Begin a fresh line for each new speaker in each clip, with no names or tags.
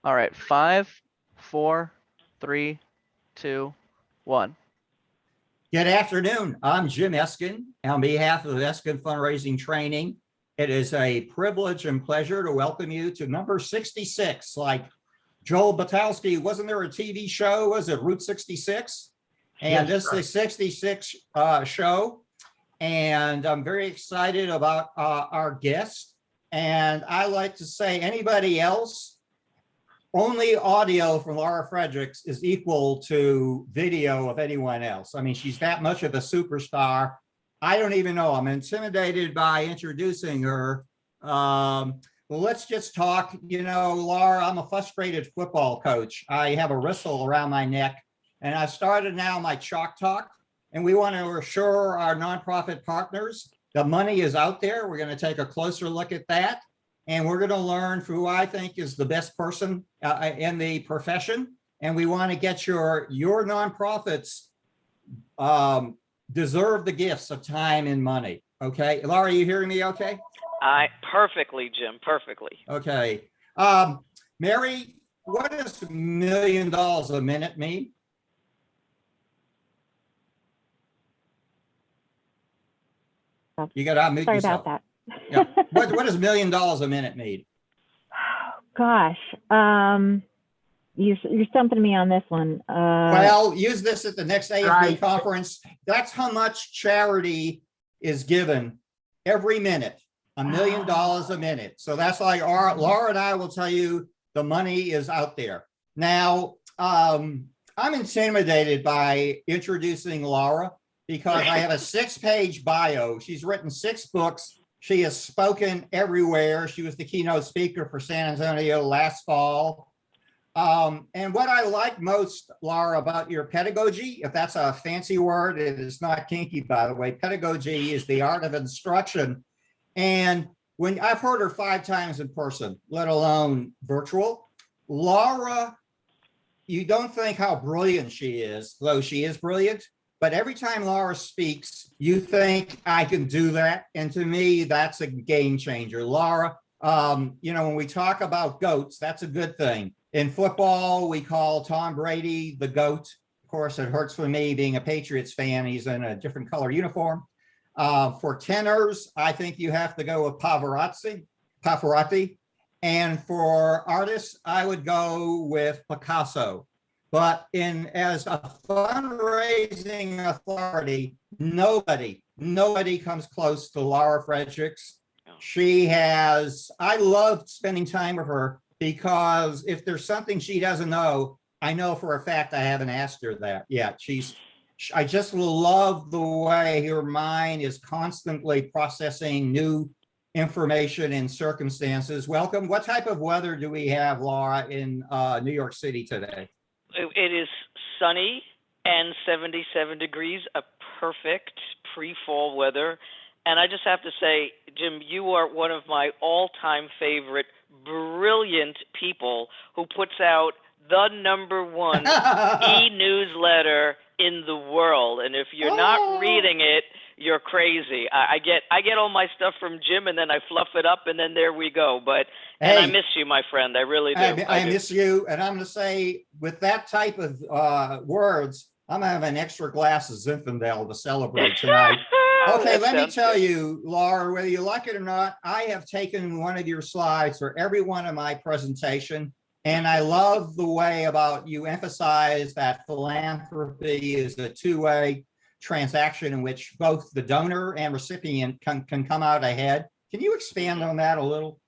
All right, 5, 4, 3, 2, 1.
Good afternoon. I'm Jim Eskin. On behalf of Eskin Fundraising Training, it is a privilege and pleasure to welcome you to number 66. Like Joel Batowski, wasn't there a TV show? Was it Route 66? And this is the 66 show. And I'm very excited about our guest. And I like to say, anybody else, only audio from Laura Fredricks is equal to video of anyone else. I mean, she's that much of a superstar. I don't even know. I'm intimidated by introducing her. Well, let's just talk. You know, Laura, I'm a frustrated football coach. I have a whistle around my neck, and I started now my Chalk Talk, and we want to assure our nonprofit partners the money is out there. We're going to take a closer look at that. And we're going to learn who I think is the best person in the profession. And we want to get your nonprofits deserve the gifts of time and money. Okay. Laura, are you hearing me okay?
Perfectly, Jim, perfectly.
Okay. Mary, what does $1 million a minute mean? You got to unmute
Sorry
yourself.
about that.
Yeah. What does $1 million a minute mean?
Gosh, you're stumping me on this one.
Well, use this at the next AFB conference. That's how much charity is given every minute, $1 million a minute. So that's like Laura and I will tell you the money is out there. Now, I'm intimidated by introducing Laura because I have a 6-page bio. She's written 6 books. She has spoken everywhere. She was the keynote speaker for San Antonio last fall. And what I like most, Laura, about your pedagogy, if that's a fancy word, it is not kinky, by the way. Pedagogy is the art of instruction. And when I've heard her 5 times in person, let alone virtual, Laura, you don't think how brilliant she is, though she is brilliant. But every time Laura speaks, you think I can do that. And to me, that's a game changer. Laura, you know, when we talk about GOATs, that's a good thing. In football, we call Tom Brady the GOAT. Of course, it hurts for me being a Patriots fan. He's in a different color uniform. For tenors, I think you have to go with Pavarotti. And for artists, I would go with Picasso. But as a fundraising authority, nobody comes close to Laura Fredricks. I loved spending time with her because if there's something she doesn't know, I know for a fact I haven't asked her that yet. I just love the way her mind is constantly processing new information and circumstances. Welcome. What type of weather do we have, Laura, in New York City today?
It is sunny and 77 degrees, a perfect pre-fall weather. And I just have to say, Jim, you are one of my all-time favorite, brilliant people who puts out the #1 e-newsletter in the world. And if you're not reading it, you're crazy. I get all my stuff from Jim, and then I fluff it up, and then there we go. And I miss you, my friend. I really do.
I miss you, and I'm going to say, with that type of words, I'm going to have an extra glass of Zinfandel to celebrate tonight. Okay, let me tell you, Laura, whether you like it or not, I have taken one of your slides for every one of my presentation, and I love the way about you emphasize that philanthropy is a two-way transaction in which both the donor and recipient can come out ahead. Can you expand on that a little?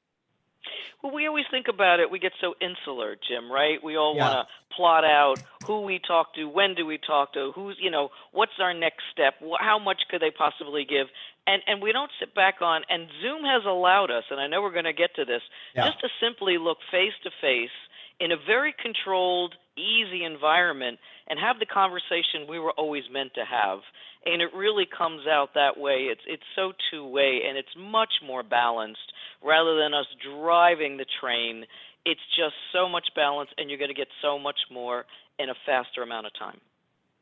Well, we always think about it. We get so insular, Jim, right? We all want to plot out who we talk to, when do we talk to, what's our next step, how much could they possibly give? And we don't sit back on, and Zoom has allowed us, and I know we're going to get to this, just to simply look face to face in a very controlled, easy environment and have the conversation we were always meant to have. And it really comes out that way. It's so two-way, and it's much more balanced rather than us driving the train. It's just so much balance, and you're going to get so much more in a faster amount of time.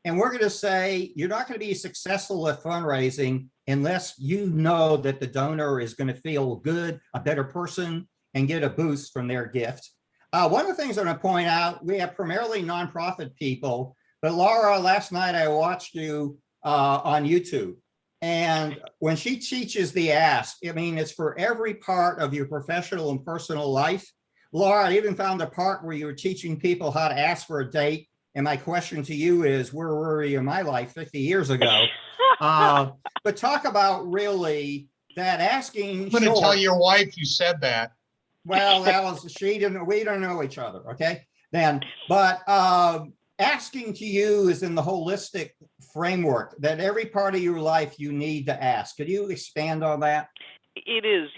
And we're going to say you're not going to be successful at fundraising unless you know that the donor is going to feel good, a better person, and get a boost from their gift. One of the things I'm going to point out, we have primarily nonprofit people, but Laura, last night I watched you on YouTube. And when she teaches the ask, I mean, it's for every part of your professional and personal life. Laura, I even found a part where you were teaching people how to ask for a date. And my question to you is, where were you in my life 50 years ago? But talk about really that asking.
I'm going to tell your wife you said that.
Well, that was, we don't know each other, okay? Then, but asking to you is in the holistic framework that every part of your life you need to ask. Could you expand on that?
It is,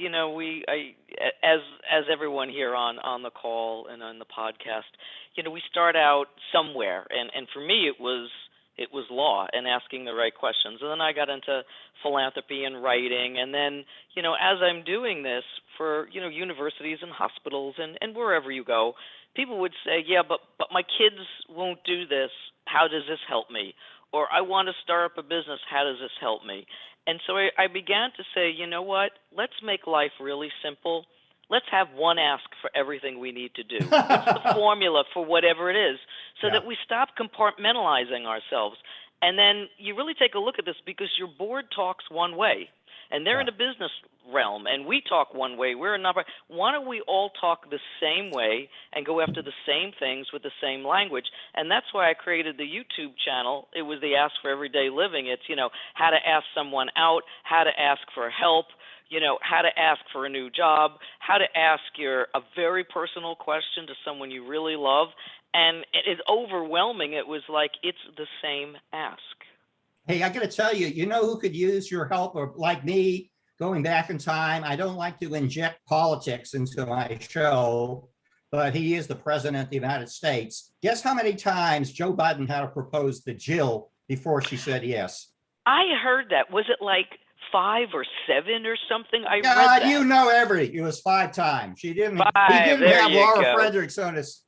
as everyone here on the call and on the podcast, we start out somewhere, and for me it was law and asking the right questions, and then I got into philanthropy and writing, and then as I'm doing this for universities and hospitals and wherever you go, people would say, yeah, but my kids won't do this. How does this help me? Or I want to start up a business. How does this help me? And so I began to say, you know what? Let's make life really simple. Let's have one ask for everything we need to do. What's the formula for whatever it is, so that we stop compartmentalizing ourselves. And then you really take a look at this, because your board talks one way, and they're in a business realm, and we talk one way. We're another. Why don't we all talk the same way and go after the same things with the same language? And that's why I created the YouTube channel. It was the Ask for Everyday Living. It's, how to ask someone out, how to ask for help, how to ask for a new job, how to ask a very personal question to someone you really love. And it is overwhelming. It was like, it's the same ask.
Hey, I got to tell you, you know who could use your help, or like me, going back in time? I don't like to inject politics into my show, but he is the president of the United States. Guess how many times Joe Biden had to propose to Jill before she said yes?
I heard that. Was it like 5 or 7 or something? I read
God,
that.
you know it was 5 times. He didn't have Laura Fredricks on his,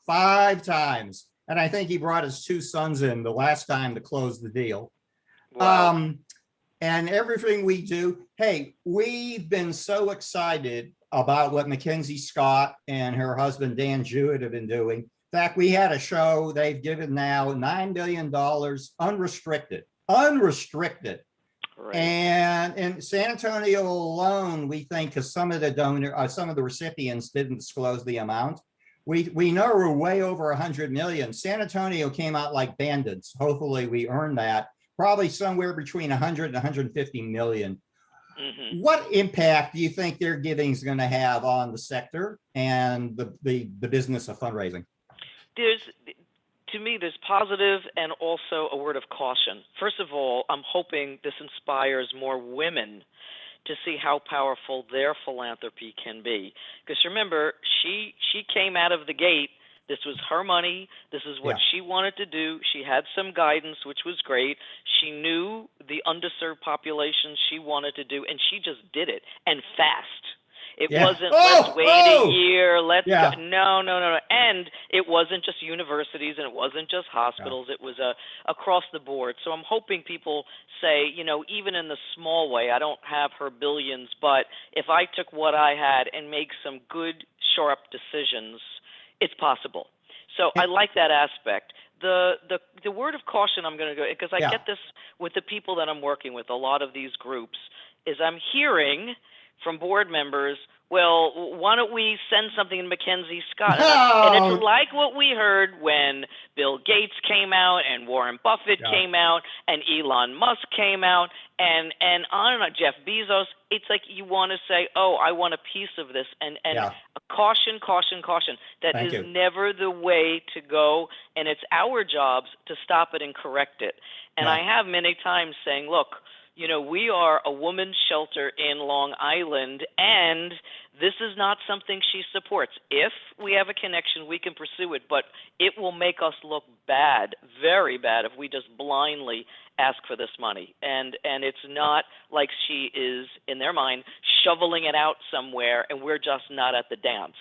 5 times. And I think he brought his 2 sons in the last time to close the deal.
Wow.
And everything we do, hey, we've been so excited about what Mackenzie Scott and her husband, Dan Jewett, have been doing. In fact, we had a show, they've given now $9 billion unrestricted.
Right.
And in San Antonio alone, we think, because some of the recipients didn't disclose the amount, we know we're way over 100 million. San Antonio came out like bandits. Hopefully we earned that. Probably somewhere between 100 and 150 million. Mm-hmm. What impact do you think their giving is going to have on the sector and the business of fundraising?
To me, there's positive and also a word of caution. First of all, I'm hoping this inspires more women to see how powerful their philanthropy can be. Because remember, she came out of the gate. This was her money. This is what she wanted to do. She had some guidance, which was great. She knew the underserved population she wanted to do, and she just did it, and fast. It wasn't, let's wait a year, let's go. No. And it wasn't just universities, and it wasn't just hospitals. It was across the board. So I'm hoping people say, even in the small way, I don't have her billions, but if I took what I had and make some good, sharp decisions, it's possible. So I like that aspect. The word of caution I'm going to go, because I get this with the people that I'm working with, a lot of these groups, is I'm hearing from board members, well, why don't we send something to Mackenzie Scott? And it's like what we heard when Bill Gates came out and Warren Buffett came out and Elon Musk came out and on and on, Jeff Bezos. It's like you want to say, oh, I want a piece of this. And caution. That is never the way to go. And it's our jobs to stop it and correct it. And I have many times saying, look, we are a woman's shelter in Long Island, and this is not something she supports. If we have a connection, we can pursue it, but it will make us look bad, very bad, if we just blindly ask for this money. And it's not like she is, in their mind, shoveling it out somewhere, and we're just not at the dance.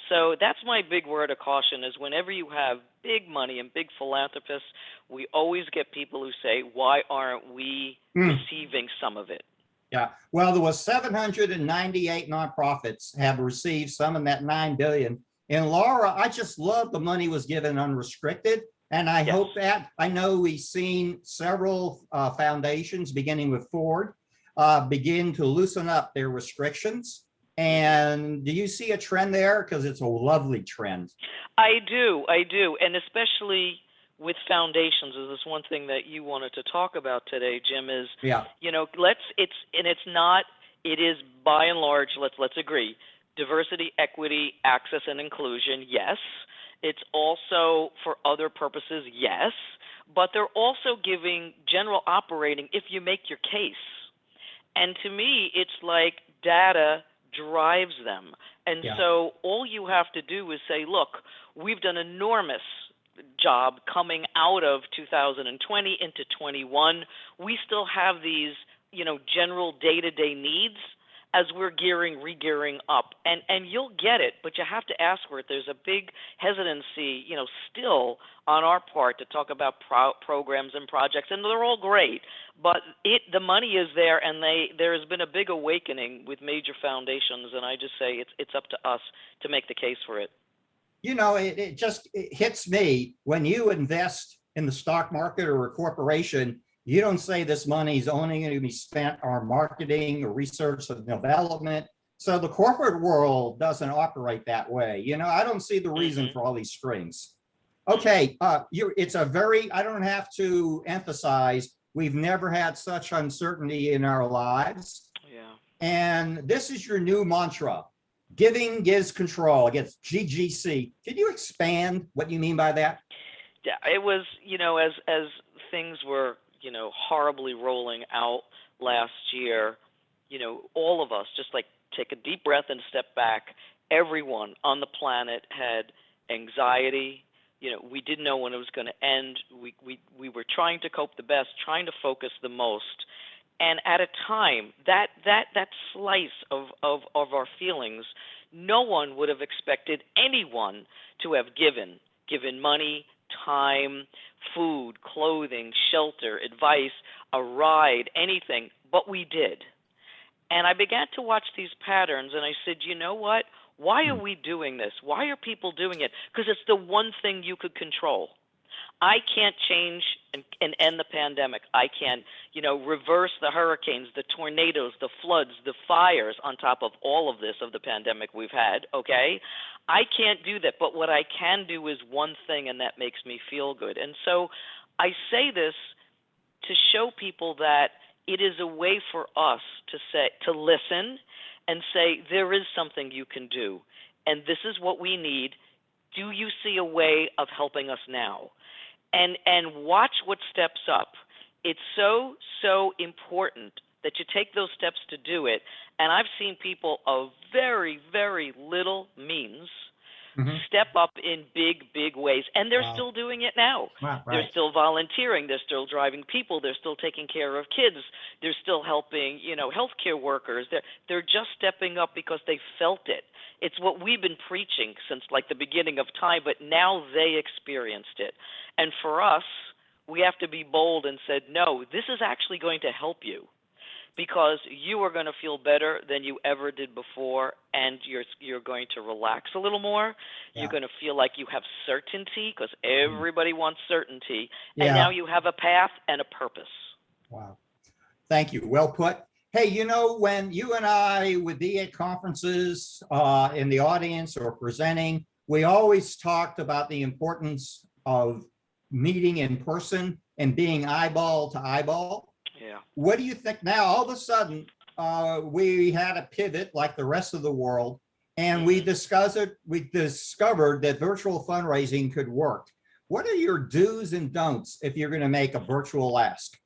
So that's my big word of caution, is whenever you have big money and big philanthropists, we always get people who say, why aren't we receiving some of it?
Yeah, well, there was 798 nonprofits have received some of that $9 billion. And Laura, I just love the money was given unrestricted. And I
Yes.
hope that, I know we've seen several foundations, beginning with Ford, begin to loosen up their restrictions. And do you see a trend there? Because it's a lovely trend.
I do, and especially with foundations, is this one thing that you wanted to talk about today, Jim? Is
Yeah.
it is by and large, let's agree, diversity, equity, access, and inclusion. Yes, it's also for other purposes. Yes, but they're also giving general operating if you make your case. And to me, it's like data drives them. And
Yeah.
so all you have to do is say, look, we've done an enormous job coming out of 2020 into 21. We still have these, general day-to-day needs as we're regearing up. And you'll get it, but you have to ask for it. There's a big hesitancy, still on our part to talk about programs and projects, and they're all great. But the money is there, and there has been a big awakening with major foundations, and I just say it's up to us to make the case for it.
It hits me when you invest in the stock market or a corporation. You don't say this money is only going to be spent on marketing or research and development. So the corporate world doesn't operate that way. I don't see the reason for all these strings. Okay, I don't have to emphasize, we've never had such uncertainty in our lives.
Yeah.
And this is your new mantra. Giving gives control. Against GGC. Can you expand what you mean by that?
Yeah, it was, as things were, horribly rolling out last year, all of us just like take a deep breath and step back. Everyone on the planet had anxiety. We didn't know when it was going to end. We were trying to cope the best, trying to focus the most. And at a time, that slice of our feelings, no one would have expected anyone to have given money, time, food, clothing, shelter, advice, a ride, anything, but we did. And I began to watch these patterns, and I said, you know what? Why are we doing this? Why are people doing it? Because it's the one thing you could control. I can't change and end the pandemic. I can, reverse the hurricanes, the tornadoes, the floods, the fires on top of all of this of the pandemic we've had, okay? I can't do that, but what I can do is one thing, and that makes me feel good. And so I say this to show people that it is a way for us to listen and say, there is something you can do, and this is what we need. Do you see a way of helping us now? And watch what steps up. It's so important that you take those steps to do it. And I've seen people of very, very little means step up in big ways. And they're still doing it now.
Wow, right.
They're still volunteering. They're still driving people. They're still taking care of kids. They're still helping, healthcare workers. They're just stepping up because they felt it. It's what we've been preaching since like the beginning of time, but now they experienced it. And for us, we have to be bold and said, no, this is actually going to help you because you are going to feel better than you ever did before, and you're going to relax a little more.
Yeah.
You're going to feel like you have certainty because everybody wants certainty.
Yeah.
And now you have a path and a purpose.
Wow. Thank you. Well put. Hey, when you and I would be at conferences in the audience or presenting, we always talked about the importance of meeting in person and being eyeball to eyeball.
Yeah.
What do you think now? All of a sudden, we had a pivot like the rest of the world, and we discovered that virtual fundraising could work. What are your do's and don'ts if you're going to make a virtual ask?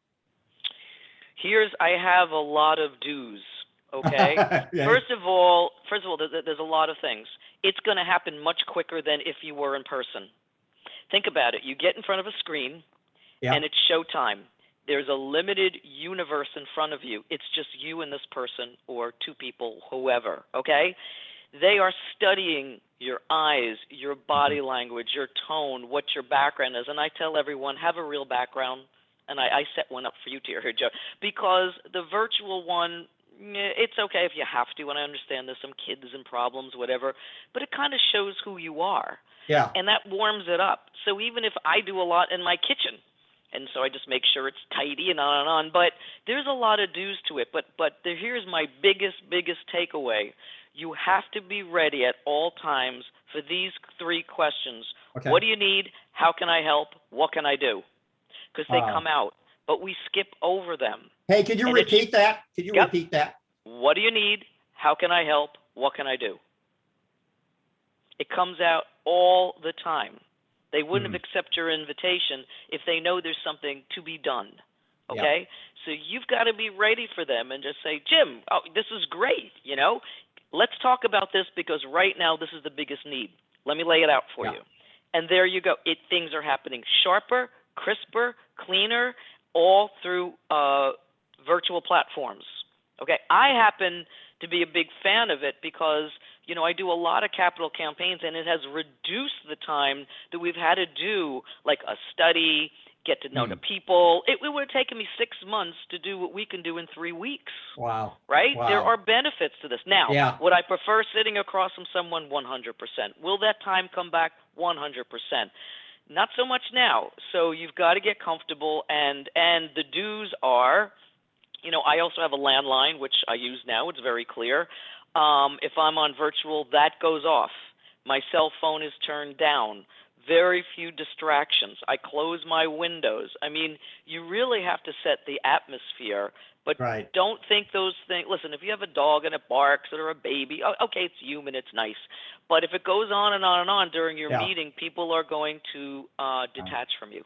I have a lot of do's, okay?
Yeah.
First of all, there's a lot of things. It's going to happen much quicker than if you were in person. Think about it. You get in front of a screen, and it's showtime. There's a limited universe in front of you. It's just you and this person or two people, whoever, okay? They are studying your eyes, your body language, your tone, what your background is. And I tell everyone, have a real background. And I set one up for you to hear, Joe, because the virtual one, It's okay if you have to, and I understand there's some kids and problems, whatever, but it kind of shows who you are.
Yeah.
And that warms it up. So even if I do a lot in my kitchen, and so I just make sure it's tidy and on, but there's a lot of do's to it. But here's my biggest takeaway. You have to be ready at all times for these 3 questions.
Okay.
What do you need? How can I help? What can I do? Because they come out, but we skip over them.
Hey, could you repeat that? Could you
Yep.
repeat that?
What do you need? How can I help? What can I do? It comes out all the time. They wouldn't have accepted your invitation if they know there's something to be done. Okay? So you've got to be ready for them and just say, Jim, oh, this is great. Let's talk about this because right now this is the biggest need. Let me lay it out for you. And there you go. Things are happening sharper, crisper, cleaner, all through virtual platforms. Okay? I happen to be a big fan of it because I do a lot of capital campaigns, and it has reduced the time that we've had to do like a study, get to know the people. It would have taken me 6 months to do what we can do in 3 weeks.
Wow.
Right?
Wow.
There are benefits to this. Now, would I prefer sitting across from someone? 100%. Will that time come back? 100%. Not so much now. So you've got to get comfortable, and the do's are, I also have a landline, which I use now. It's very clear. If I'm on virtual, that goes off. My cell phone is turned down. Very few distractions. I close my windows. I mean, you really have to set the atmosphere, but don't think those things. Listen, if you have a dog and it barks or a baby, okay, it's human, it's nice. But if it goes on and on and on during your meeting, people are going to detach from you.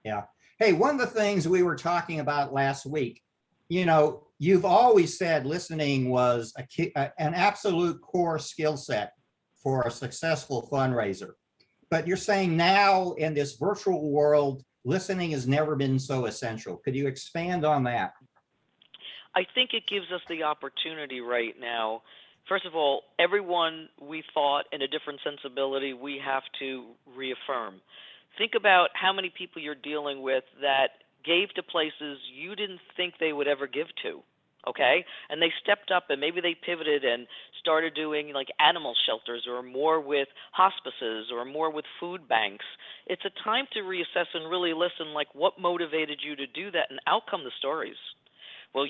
Yeah. Hey, one of the things we were talking about last week, you've always said listening was an absolute core skill set for a successful fundraiser. But you're saying now in this virtual world, listening has never been so essential. Could you expand on that?
I think it gives us the opportunity right now. First of all, everyone we thought in a different sensibility, we have to reaffirm. Think about how many people you're dealing with that gave to places you didn't think they would ever give to. Okay? And they stepped up and maybe they pivoted and started doing like animal shelters or more with hospices or more with food banks. It's a time to reassess and really listen, like what motivated you to do that, and out come the stories. Well,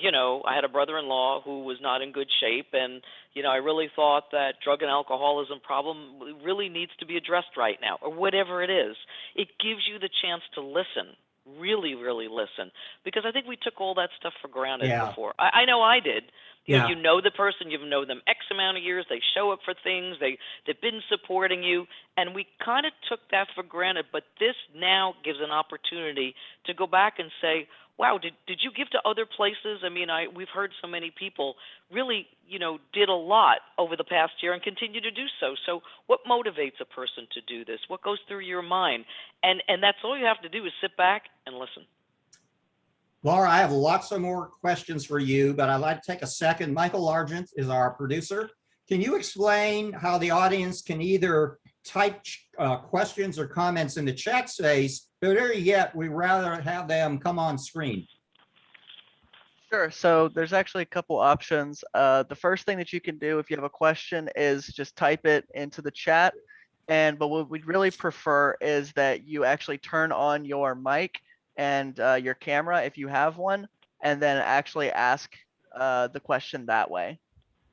I had a brother-in-law who was not in good shape, and, I really thought that drug and alcoholism problem really needs to be addressed right now, or whatever it is. It gives you the chance to listen. Really, really listen, because I think we took all that stuff for granted before. I know I did. You know the person, you've known them X amount of years, they show up for things, they've been supporting you, and we kind of took that for granted. But this now gives an opportunity to go back and say, wow, did you give to other places? I mean, we've heard so many people really, did a lot over the past year and continue to do so. So what motivates a person to do this? What goes through your mind? And that's all you have to do is sit back and listen.
Laura, I have lots of more questions for you, but I'd like to take a second. Michael Argent is our producer. Can you explain how the audience can either type questions or comments in the chat space, but better yet, we'd rather have them come on screen?
Sure. So there's actually a couple options. The first thing that you can do if you have a question is just type it into the chat. But what we'd really prefer is that you actually turn on your mic and your camera if you have one, and then actually ask the question that way.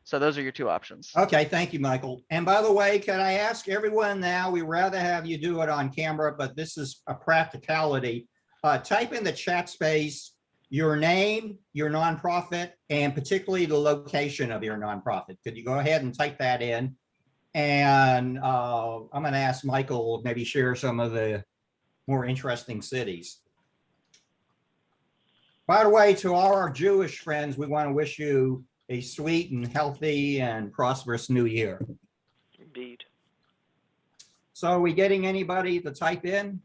So those are your 2 options.
Okay, thank you, Michael. And by the way, can I ask everyone now, we'd rather have you do it on camera, but this is a practicality. Type in the chat space your name, your nonprofit, and particularly the location of your nonprofit. Could you go ahead and type that in? And I'm going to ask Michael maybe share some of the more interesting cities. By the way, to all our Jewish friends, we want to wish you a sweet and healthy and prosperous new year.
Indeed.
So are we getting anybody to type in?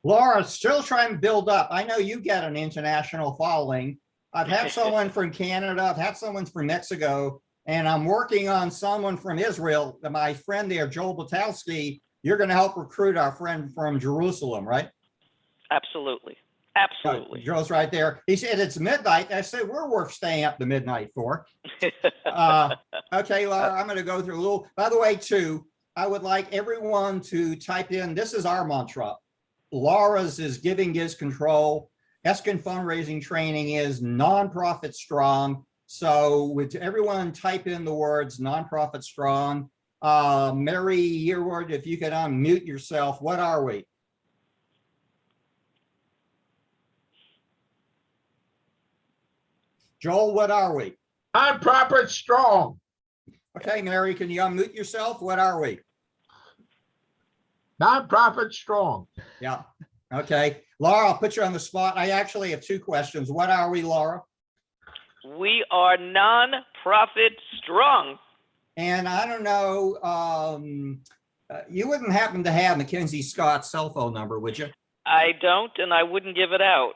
Laura, still trying to build up. I know you get an international following. I've had someone from Canada, I've had someone from Mexico, and I'm working on someone from Israel. My friend there, Joel Butowski, you're going to help recruit our friend from Jerusalem, right?
Absolutely. Absolutely.
Joe's right there. He said it's midnight. I said, we're worth staying up to midnight for. Okay, Laura, I'm going to go through a little, by the way, too, I would like everyone to type in, this is our mantra. Laura's is giving is control. Eskin fundraising training is nonprofit strong. So with everyone type in the words nonprofit strong. Mary Yearwood, if you could unmute yourself, what are we? Joel, what are we?
Nonprofit strong.
Okay, Mary, can you unmute yourself? What are we?
Nonprofit strong.
Yeah. Okay. Laura, I'll put you on the spot. I actually have two questions. What are we, Laura?
We are non-profit strong.
And I don't know, you wouldn't happen to have Mackenzie Scott's cell phone number, would you?
I don't, and I wouldn't give it out.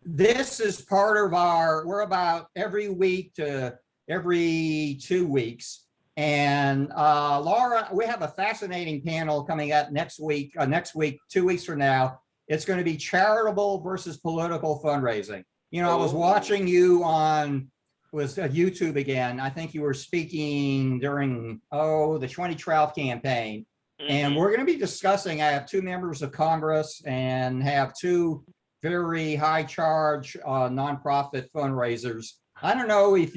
This is part of our, we're about every week to every 2 weeks. And Laura, we have a fascinating panel coming up next week, 2 weeks from now. It's going to be charitable versus political fundraising. You know, I was watching you on, was YouTube again. I think you were speaking during, the 2012 campaign. And we're going to be discussing, I have 2 members of Congress and have 2 very high charge nonprofit fundraisers. I don't know if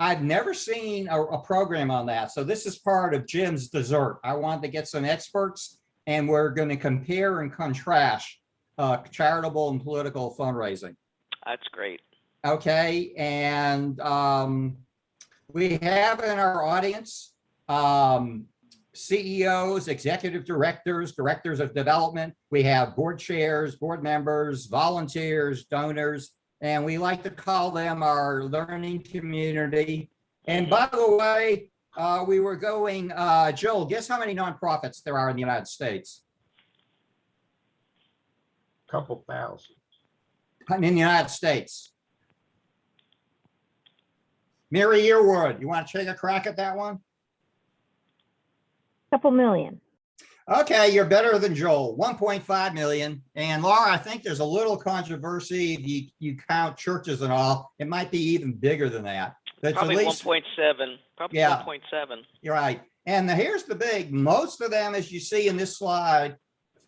I've never seen a program on that. So this is part of Jim's dessert. I wanted to get some experts and we're going to compare and contrast charitable and political fundraising.
That's great.
Okay, and we have in our audience CEOs, executive directors, directors of development. We have board chairs, board members, volunteers, donors, and we like to call them our learning community. And by the way, we were going, Joel, guess how many nonprofits there are in the United States?
Couple thousand.
In the United States. Mary Yearwood, you want to take a crack at that one?
Couple million.
Okay, you're better than Joel, 1.5 million. And Laura, I think there's a little controversy if you count churches and all. It might be even bigger than that. But
Probably
at least,
1.7. Probably
Yeah.
1.7.
you're right. And here's the big, most of them, as you see in this slide,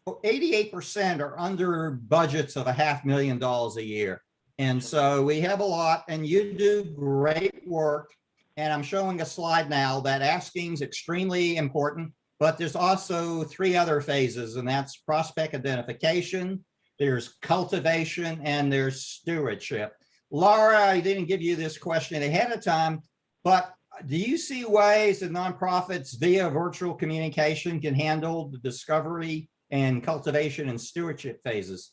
88% are under budgets of $500,000 a year. And so we have a lot, and you do great work. And I'm showing a slide now that asking is extremely important, but there's also 3 other phases, and that's prospect identification, there's cultivation, and there's stewardship. Laura, I didn't give you this question ahead of time, but do you see ways that nonprofits via virtual communication can handle the discovery and cultivation and stewardship phases?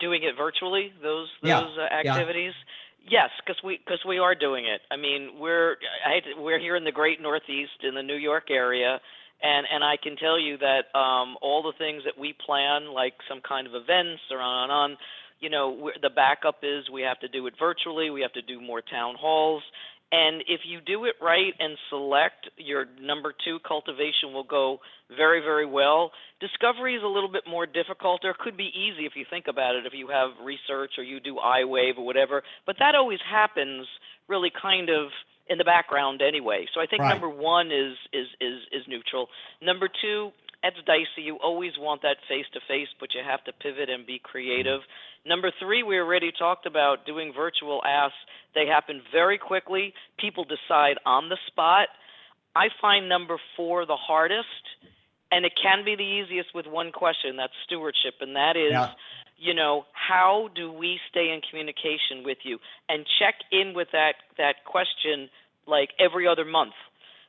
Doing it virtually, those
Yeah,
activities. Yes, because we are doing it. I mean, we're here in the Great Northeast in the New York area, and I can tell you that all the things that we plan, like some kind of events or on, you know, the backup is we have to do it virtually. We have to do more town halls. And if you do it right and select, your number 2 cultivation will go very, very well. Discovery is a little bit more difficult, or it could be easy if you think about it, if you have research or you do iWave or whatever. But that always happens really kind of in the background anyway. So I think
Right.
number 1 is neutral. Number 2, it's dicey. You always want that face-to-face, but you have to pivot and be creative. Number 3, we already talked about doing virtual asks. They happen very quickly. People decide on the spot. I find number 4 the hardest, and it can be the easiest with one question. That's stewardship, and that is, you know, how do we stay in communication with you? And check in with that question like every other month.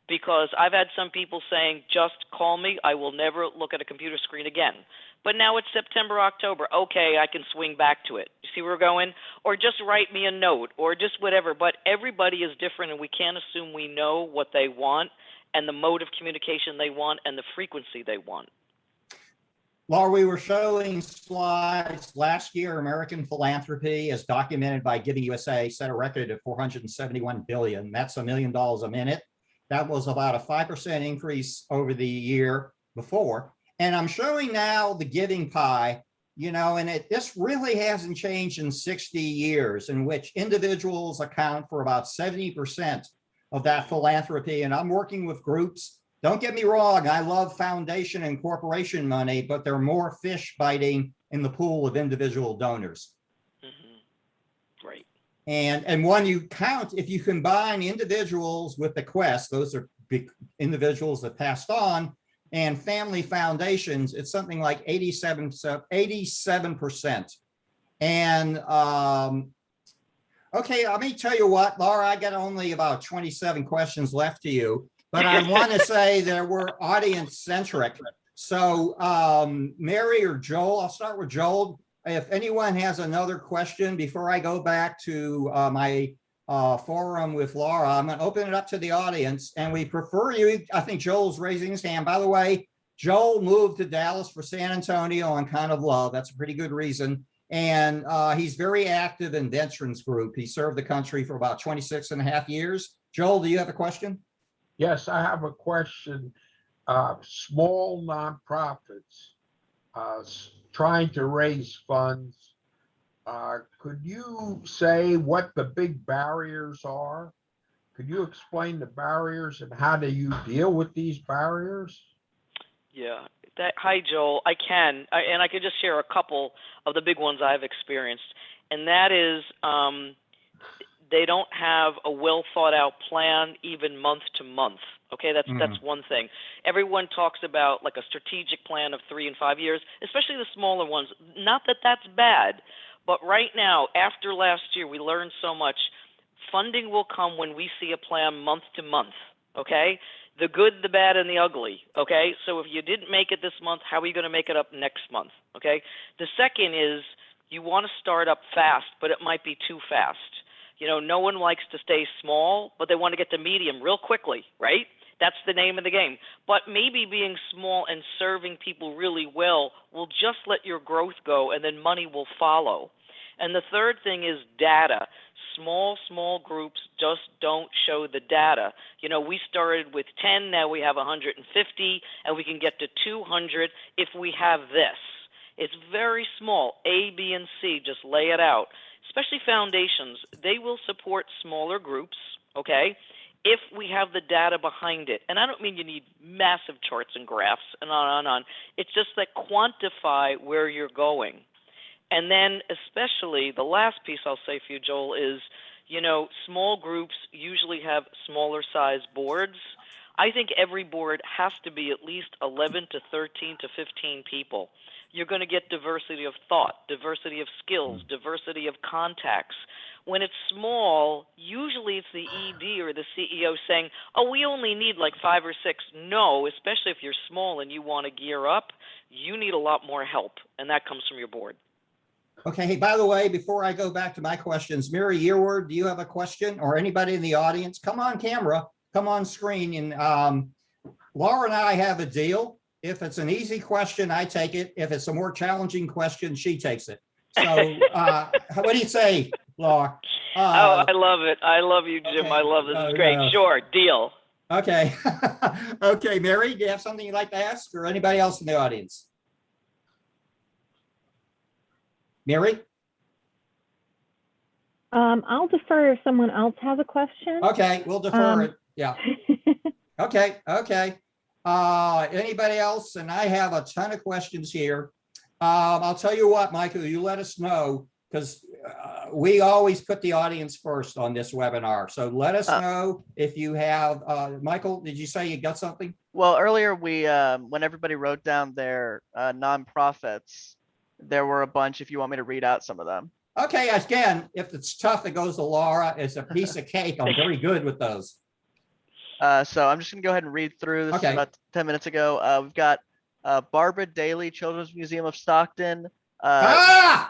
Because I've had some people saying, just call me, I will never look at a computer screen again. But now it's September, October. Okay, I can swing back to it. You see where we're going? Or just write me a note or just whatever. But everybody is different, and we can't assume we know what they want and the mode of communication they want and the frequency they want.
Laura, we were showing slides last year. American philanthropy, as documented by Giving USA, set a record of $471 billion. That's $1 million a minute. That was about a 5% increase over the year before. And I'm showing now the giving pie, you know, and this really hasn't changed in 60 years, in which individuals account for about 70% of that philanthropy. And I'm working with groups. Don't get me wrong, I love foundation and corporation money, but they're more fish biting in the pool of individual donors.
Right.
And when you count, if you combine individuals with the quest, those are big individuals that passed on, and family foundations, it's something like 87%. And okay, let me tell you what, Laura, I got only about 27 questions left to you, but I want to say that we're audience centric. So Mary or Joel, I'll start with Joel. If anyone has another question before I go back to my forum with Laura, I'm going to open it up to the audience, and we prefer you. I think Joel's raising his hand. By the way, Joel moved to Dallas for San Antonio on Kind of Love. That's a pretty good reason. And he's very active in Veterans Group. He served the country for about 26 and a half years. Joel, do you have a question?
Yes, I have a question. Small nonprofits trying to raise funds. Could you say what the big barriers are? Could you explain the barriers and how do you deal with these barriers?
Yeah. Hi, Joel. I can, and I could just share a couple of the big ones I've experienced, and that is they don't have a well thought out plan, even month to month. Okay, that's one thing. Everyone talks about like a strategic plan of 3 and 5 years, especially the smaller ones. Not that that's bad, but right now, after last year, we learned so much. Funding will come when we see a plan month to month. Okay, the good, the bad, and the ugly. Okay, so if you didn't make it this month, how are you going to make it up next month? Okay, the second is you want to start up fast, but it might be too fast. You know, no one likes to stay small, but they want to get to medium real quickly, right? That's the name of the game. But maybe being small and serving people really well will just let your growth go, and then money will follow. And the third thing is data. Small groups just don't show the data. You know, we started with 10, now we have 150, and we can get to 200 if we have this. It's very small, A, B, and C, just lay it out. Especially foundations, they will support smaller groups, okay, if we have the data behind it. And I don't mean you need massive charts and graphs and on and on. It's just that quantify where you're going. And then especially the last piece I'll say for you, Joel, is, you know, small groups usually have smaller size boards. I think every board has to be at least 11 to 13 to 15 people. You're going to get diversity of thought, diversity of skills, diversity of contacts. When it's small, usually it's the ED or the CEO saying, oh, we only need like 5 or 6. No, especially if you're small and you want to gear up, you need a lot more help, and that comes from your board.
Okay, hey, by the way, before I go back to my questions, Mary Yearwood, do you have a question, or anybody in the audience? Come on camera, come on screen. And Laura and I have a deal. If it's an easy question, I take it. If it's a more challenging question, she takes it. So what do you say, Laura?
Oh, I love it. I love you, Jim.
Okay.
I love this. It's great. Sure, deal.
Okay. Okay, Mary, do you have something you'd like to ask, or anybody else in the audience? Mary?
I'll defer if someone else has a question.
Okay, we'll defer it. Yeah. Okay. Anybody else? And I have a ton of questions here. I'll tell you what, Michael, you let us know, because we always put the audience first on this webinar. So let us know if you have, Michael, did you say you got something?
Well, earlier we, when everybody wrote down their nonprofits, there were a bunch, if you want me to read out some of them.
Okay, again, if it's tough, it goes to Laura. It's a piece of cake. I'm very good with those.
So I'm just gonna go ahead and read through this.
Okay.
About 10 minutes ago. We've got Barbara Daly, Children's Museum of Stockton.
Barbara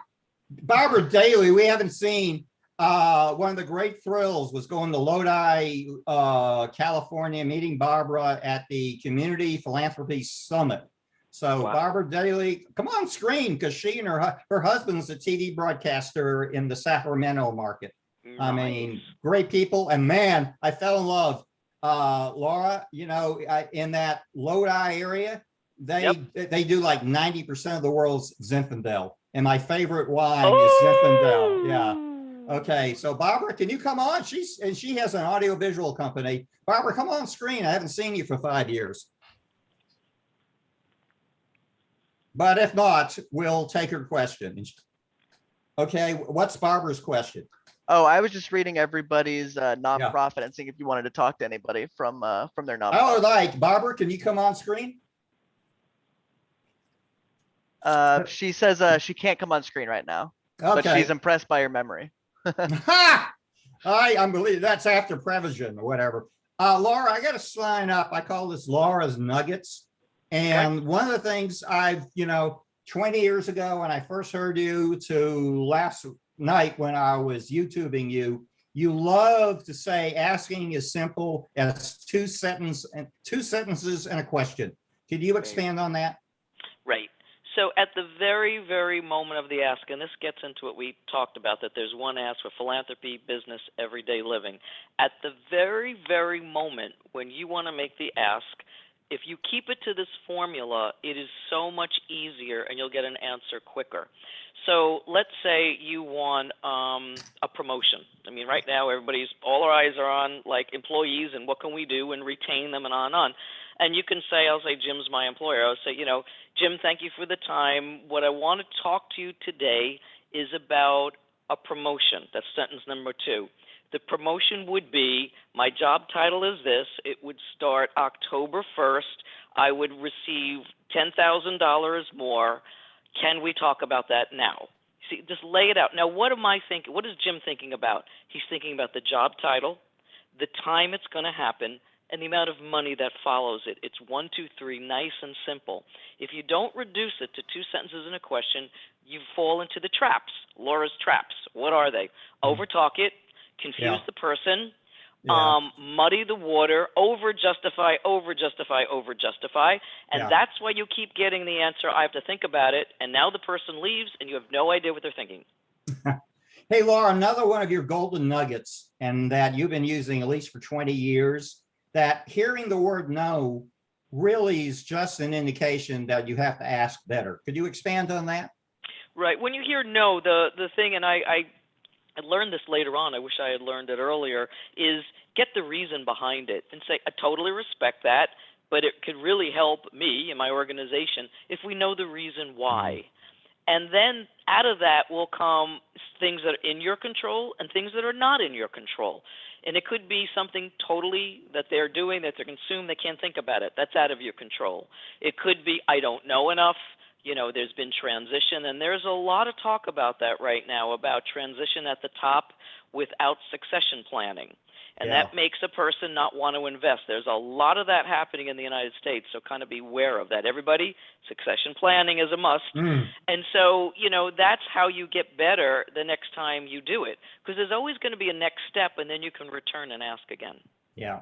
Daly, we haven't seen. One of the great thrills was going to Lodi, California, meeting Barbara at the Community Philanthropy Summit. So wow. Barbara Daly, come on screen, because she and her husband's a TV broadcaster in the Sacramento market. Nice. I mean, great people. And man, I fell in love. Laura, you know, in that Lodi area, they do like 90% of the world's Zinfandel. And my favorite wine is Zinfandel. Yeah. Okay. So Barbara, can you come on? She has an audiovisual company. Barbara, come on screen. I haven't seen you for 5 years. But if not, we'll take her question. Okay. What's Barbara's question?
Oh, I was just reading everybody's nonprofit and seeing if you wanted to talk to anybody from their nonprofit.
I would like, Barbara, can you come on screen?
She says she can't come on screen right now, but she's impressed by your memory.
Ha! I'm believing that's after Prevision or whatever. Laura, I got to sign up. I call this Laura's Nuggets. And one of the things 20 years ago when I first heard you to last night when I was YouTubing you, you love to say asking is simple as two sentences and a question. Could you expand on that?
Right. So at the very, very moment of the ask, and this gets into what we talked about, that there's one ask for philanthropy, business, everyday living. At the very, very moment when you want to make the ask, if you keep it to this formula, it is so much easier and you'll get an answer quicker. So let's say you want a promotion. I mean, right now, all our eyes are on like employees and what can we do and retain them and on and on. And you can say, I'll say, Jim's my employer. I'll say, Jim, thank you for the time. What I want to talk to you today is about a promotion. That's sentence number 2. The promotion would be, my job title is this. It would start October 1st. I would receive $10,000 more. Can we talk about that now? See, just lay it out. Now, what am I thinking? What is Jim thinking about? He's thinking about the job title, the time it's going to happen, and the amount of money that follows it. It's 1, 2, 3, nice and simple. If you don't reduce it to 2 sentences and a question, you fall into the traps. Laura's traps. What are they? Overtalk it, confuse the person, muddy the water, over-justify, and that's why you keep getting the answer, I have to think about it, and now the person leaves and you have no idea what they're thinking.
Hey, Laura, another one of your golden nuggets, and that you've been using at least for 20 years, that hearing the word no really is just an indication that you have to ask better. Could you expand on that? Right.
When you hear no, the thing, and I learned this later on, I wish I had learned it earlier, is get the reason behind it and say, I totally respect that, but it could really help me and my organization if we know the reason why. And then out of that will come things that are in your control and things that are not in your control. And it could be something totally that they're doing, that they're consuming, they can't think about it. That's out of your control. It could be, I don't know enough. There's been transition, and there's a lot of talk about that right now, about transition at the top without succession planning. And that makes a person not want to invest. There's a lot of that happening in the United States, so kind of beware of that. Everybody, succession planning is a must. And so, that's how you get better the next time you do it, because there's always going to be a next step, and then you can return and ask again. Yeah,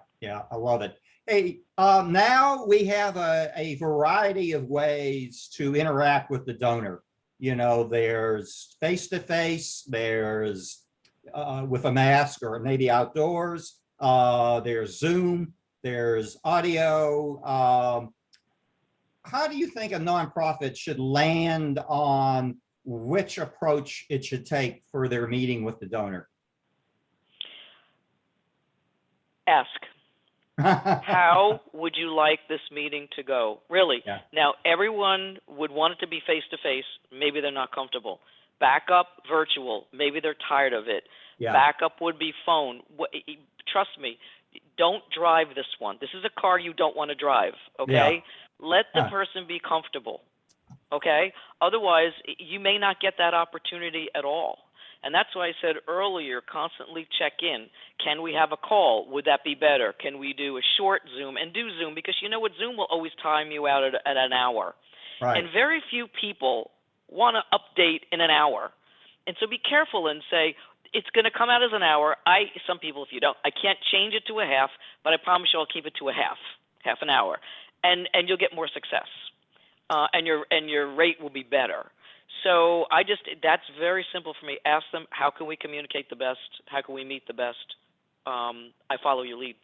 I love it. Hey, now we have a variety of ways to interact with the donor. There's face-to-face, there's with a mask or maybe outdoors, there's Zoom, there's audio. How do you think a nonprofit should land on which approach it should take for their meeting with the donor? Ask. How would you like this meeting to go? Really? Now, everyone would want it to be face-to-face. Maybe they're not comfortable. Backup, virtual. Maybe they're tired of it. Backup would be phone. Trust me, don't drive this one. This is a car you don't want to drive, okay? Let the person be comfortable, okay? Otherwise, you may not get that opportunity at all. And that's why I said earlier, constantly check in. Can we have a call? Would that be better? Can we do a short Zoom? And do Zoom, because you know what? Zoom will always time you out at an hour. Right. And very few people want to update in an hour. And so be careful and say, it's going to come out as an hour. Some people, if you don't, I can't change it to a half, but I promise you I'll keep it to a half an hour. And you'll get more success. And your rate will be better. So that's very simple for me. Ask them, how can we communicate the best? How can we meet the best? I follow your lead.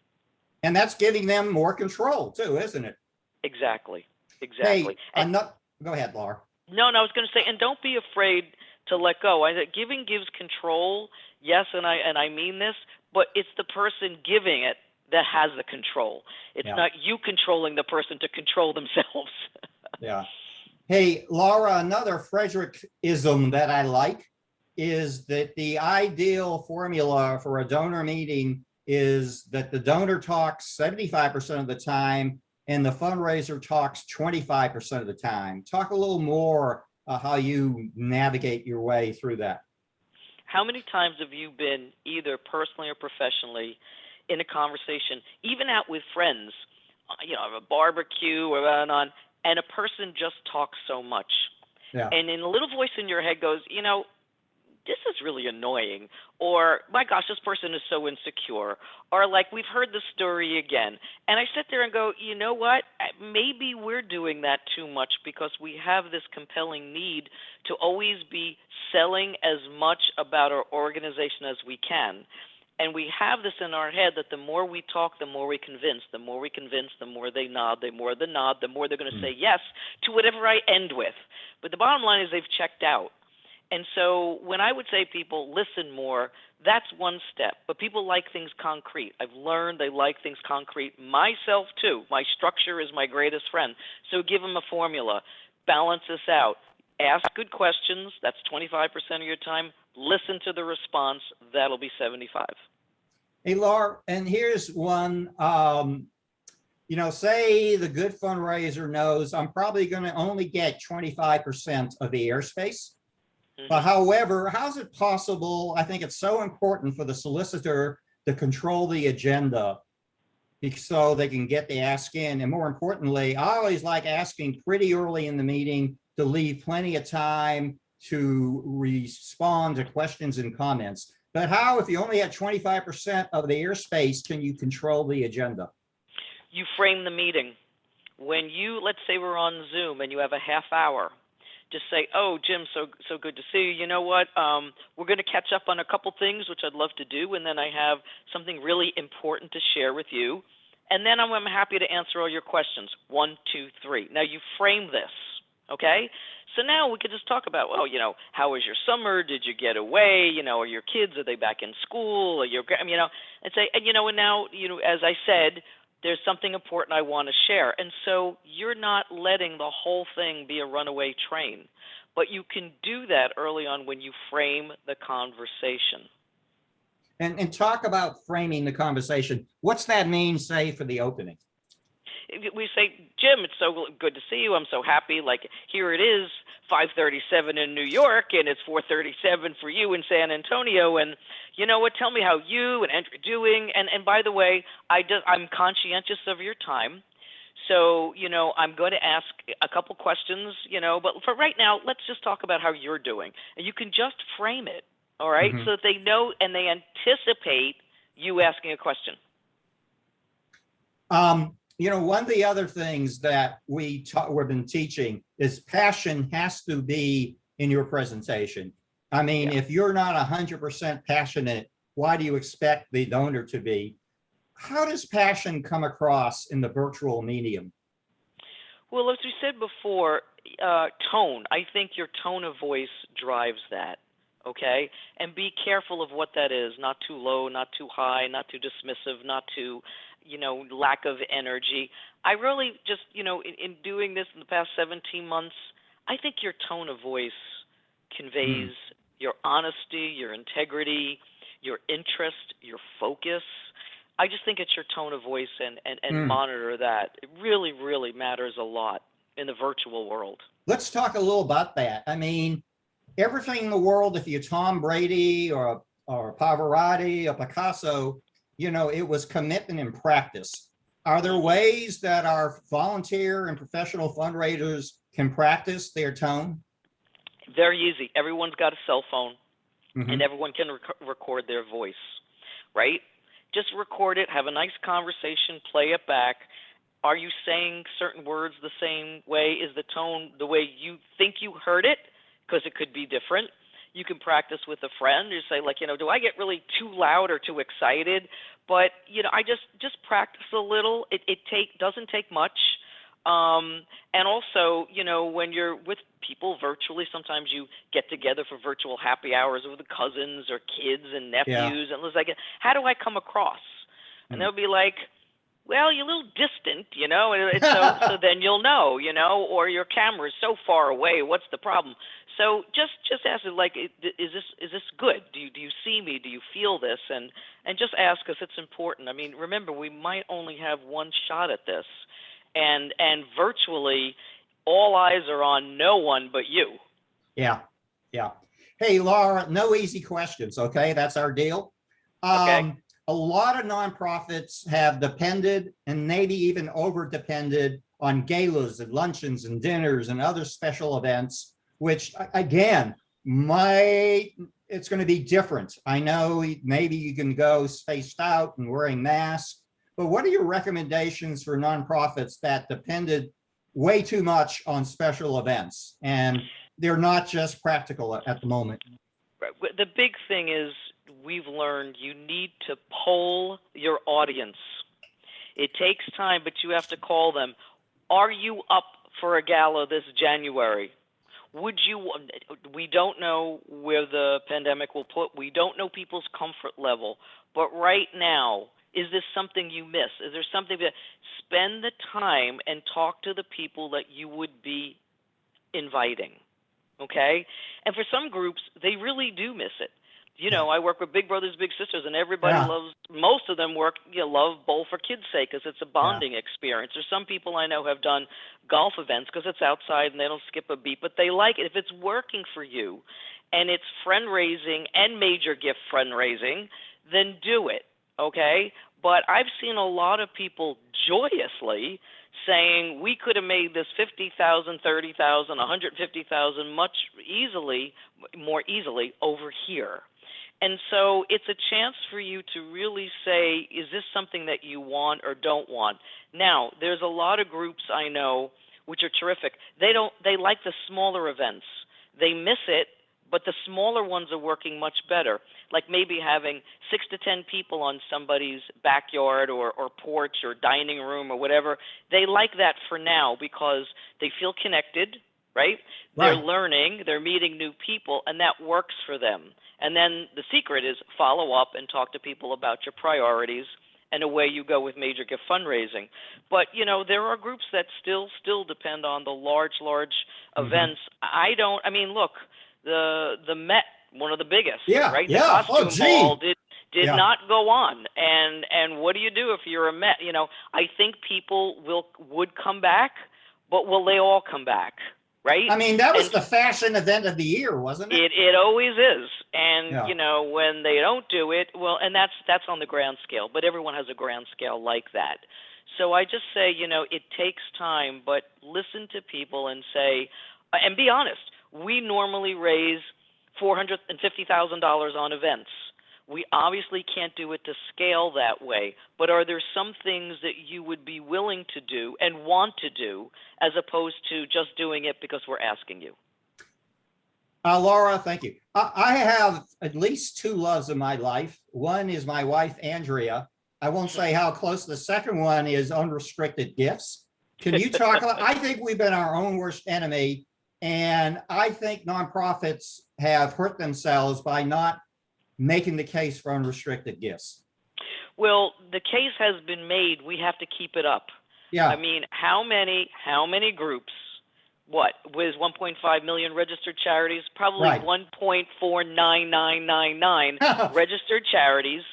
And that's giving them more control too, isn't it? Exactly. Exactly.
Hey, I'm not, go ahead, Laura.
No, I was going to say, and don't be afraid to let go. Giving gives control. Yes, and I mean this, but it's the person giving it that has the control. It's
Yeah.
not you controlling the person to control themselves.
Yeah. Hey, Laura, another Fredricks-ism that I like is that the ideal formula for a donor meeting is that the donor talks 75% of the time and the fundraiser talks 25% of the time. Talk a little more how you navigate your way through that.
How many times have you been, either personally or professionally, in a conversation, even out with friends, a barbecue or on, and a person just talks so much,
Yeah.
and then a little voice in your head goes, this is really annoying, or my gosh, this person is so insecure, or like, we've heard the story again. And I sit there and go, you know what? Maybe we're doing that too much because we have this compelling need to always be selling as much about our organization as we can. And we have this in our head that the more we talk, the more we convince. The more we convince, the more they nod. The more they nod, the more they're going to say yes to whatever I end with. But the bottom line is they've checked out. And so when I would say people listen more, that's one step. But people like things concrete. I've learned they like things concrete. Myself too. My structure is my greatest friend. So give them a formula. Balance this out. Ask good questions. That's 25% of your time. Listen to the response. That'll be 75.
Hey, Laura, and here's one. Say the good fundraiser knows I'm probably going to only get 25% of the airspace. But however, how's it possible? I think it's so important for the solicitor to control the agenda so they can get the ask in. And more importantly, I always like asking pretty early in the meeting to leave plenty of time to respond to questions and comments. But how, if you only had 25% of the airspace, can you control the agenda?
You frame the meeting. When you, let's say we're on Zoom and you have a half hour, just say, oh, Jim, so good to see you. You know what? We're going to catch up on a couple things, which I'd love to do. And then I have something really important to share with you. And then I'm happy to answer all your questions. 1, 2, 3. Now you frame this, okay? So now we could just talk about, well, how was your summer? Did you get away? Are your kids, are they back in school? And say, and now, as I said, there's something important I want to share. And so you're not letting the whole thing be a runaway train, but you can do that early on when you frame the conversation.
And talk about framing the conversation. What's that mean, say, for the opening?
We say, Jim, it's so good to see you. I'm so happy. Like, here it is, 5:37 in New York, and it's 4:37 for you in San Antonio. And you know what? Tell me how you and Andrew are doing. And by the way, I'm conscientious of your time. So, I'm going to ask a couple questions, but for right now, let's just talk about how you're doing. And you can just frame it, all right, so that they know and they anticipate you asking a question.
One of the other things that we've been teaching is passion has to be in your presentation. I mean, if you're not 100% passionate, why do you expect the donor to be? How does passion come across in the virtual medium?
Well, as we said before, tone. I think your tone of voice drives that, okay? And be careful of what that is. Not too low, not too high, not too dismissive, not too, lack of energy. I really just, in doing this in the past 17 months, I think your tone of voice conveys your honesty, your integrity, your interest, your focus. I just think it's your tone of voice and monitor that. It really, really matters a lot in the virtual world.
Let's talk a little about that. I mean, everything in the world, if you're Tom Brady or Pavarotti or Picasso, it was commitment and practice. Are there ways that our volunteer and professional fundraisers can practice their tone?
Very easy. Everyone's got a cell phone, and everyone can record their voice, right? Just record it, have a nice conversation, play it back. Are you saying certain words the same way? Is the tone the way you think you heard it? Because it could be different. You can practice with a friend. You say, do I get really too loud or too excited? But, I just practice a little. It doesn't take much. And also, you know, when you're with people virtually, sometimes you get together for virtual happy hours with the cousins or kids and nephews. And it's like, how do I come across? And they'll be like, well, you're a little distant, you know, and so then you'll know, you know, or your camera is so far away. What's the problem? So just ask it, like, is this good? Do you see me? Do you feel this? And just ask us. It's important. I mean, remember, we might only have one shot at this, and virtually all eyes are on no one but you.
Yeah. Hey, Laura, no easy questions. Okay, that's our deal.
Okay.
A lot of nonprofits have depended and maybe even over depended on galas and luncheons and dinners and other special events, which again, it's going to be different. I know maybe you can go spaced out and wearing masks, but what are your recommendations for nonprofits that depended way too much on special events and they're not just practical at the moment?
The big thing is, we've learned you need to poll your audience. It takes time, but you have to call them. Are you up for a gala this January? We don't know where the pandemic will put. We don't know people's comfort level. But right now, is this something you miss? Is there something that spend the time and talk to the people that you would be inviting? Okay? And for some groups, they really do miss it. You know, I work with Big Brothers Big Sisters, and everybody loves, most of them love Bowl for Kids' sake because it's a bonding experience. There's some people I know have done golf events because it's outside and they don't skip a beat, but they like it. If it's working for you and it's friend-raising and major gift fundraising, then do it, okay? But I've seen a lot of people joyously saying we could have made this 50,000, 30,000, 150,000 more easily over here. And so it's a chance for you to really say, is this something that you want or don't want? Now, there's a lot of groups I know which are terrific. They like the smaller events. They miss it, but the smaller ones are working much better. Like maybe having 6 to 10 people on somebody's backyard or porch or dining room or whatever. They like that for now because they feel connected, right? They're learning, they're meeting new people, and that works for them. And then the secret is follow up and talk to people about your priorities, and away you go with major gift fundraising. But, you know, there are groups that still depend on the large events. I mean, look, the Met, one of the biggest, right? The costume ball did not go on. And what do you do if you're a Met? You know, I think people would come back, but will they all come back? Right?
I mean, that was the fashion event of the year, wasn't it?
It always is. And, you know, when they don't do it, well, and that's on the grand scale, but everyone has a grand scale like that. So I just say, you know, it takes time, but listen to people and say, and be honest, we normally raise $450,000 on events. We obviously can't do it to scale that way, but are there some things that you would be willing to do and want to do as opposed to just doing it because we're asking you?
Laura, thank you. I have at least 2 loves in my life. One is my wife, Andrea. I won't say how close. The second one is unrestricted gifts. Can you talk about, I think we've been our own worst enemy, and I think nonprofits have hurt themselves by not making the case for unrestricted gifts.
Well, the case has been made. We have to keep it up.
Yeah.
I mean, how many groups, with 1.5 million registered charities, probably 1.49999 registered charities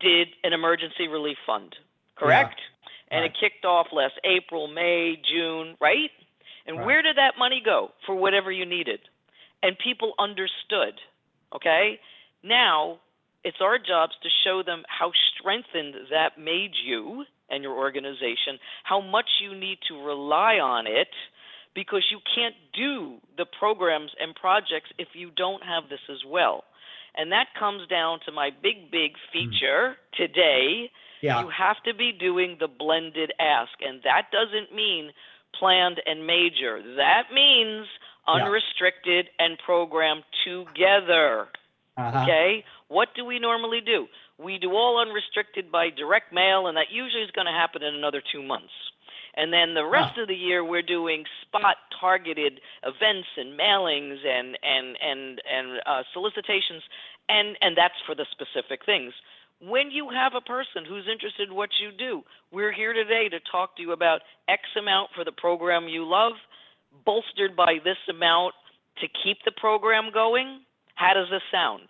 did an emergency relief fund, correct? And it kicked off last April, May, June, right? And where did that money go? For whatever you needed. And people understood, okay? Now, it's our jobs to show them how strengthened that made you and your organization, how much you need to rely on it, because you can't do the programs and projects if you don't have this as well. And that comes down to my big feature today. You have to be doing the blended ask, and that doesn't mean planned and major. That means unrestricted and program together. Okay, what do we normally do? We do all unrestricted by direct mail, and that usually is going to happen in another 2 months. And then the rest of the year, we're doing spot targeted events and mailings and solicitations, and that's for the specific things. When you have a person who's interested in what you do, we're here today to talk to you about X amount for the program you love, bolstered by this amount to keep the program going. How does this sound?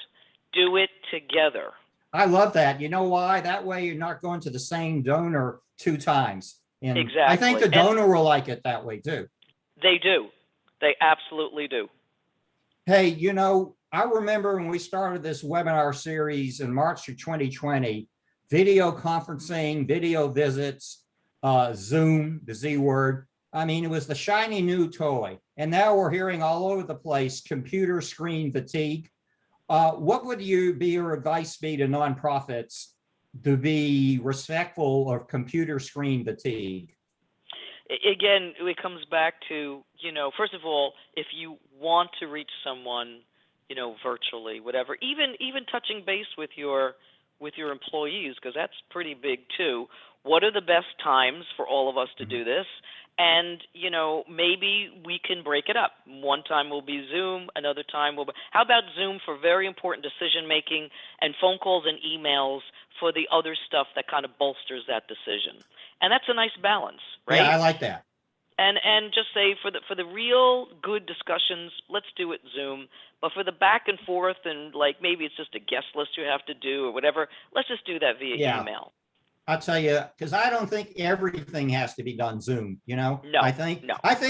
Do it together.
I love that. You know why? That way you're not going to the same donor 2 times. And
Exactly.
I think the donor will like it that way too.
They do. They absolutely do.
Hey, you know, I remember when we started this webinar series in March of 2020, video conferencing, video visits, Zoom, the Z word. I mean, it was the shiny new toy. And now we're hearing all over the place, computer screen fatigue. What would your advice be to nonprofits to be respectful of computer screen fatigue?
Again, it comes back to, first of all, if you want to reach someone, virtually, whatever, even touching base with your employees, because that's pretty big too. What are the best times for all of us to do this? And, maybe we can break it up. One time will be Zoom, another time will be, how about Zoom for very important decision making and phone calls and emails for the other stuff that kind of bolsters that decision? And that's a nice balance, right?
Yeah, I like that.
And just say for the real good discussions, let's do it Zoom. But for the back and forth and like maybe it's just a guest list you have to do or whatever, let's just do that via email.
I'll tell you, because I don't think everything has to be done Zoom, No, I think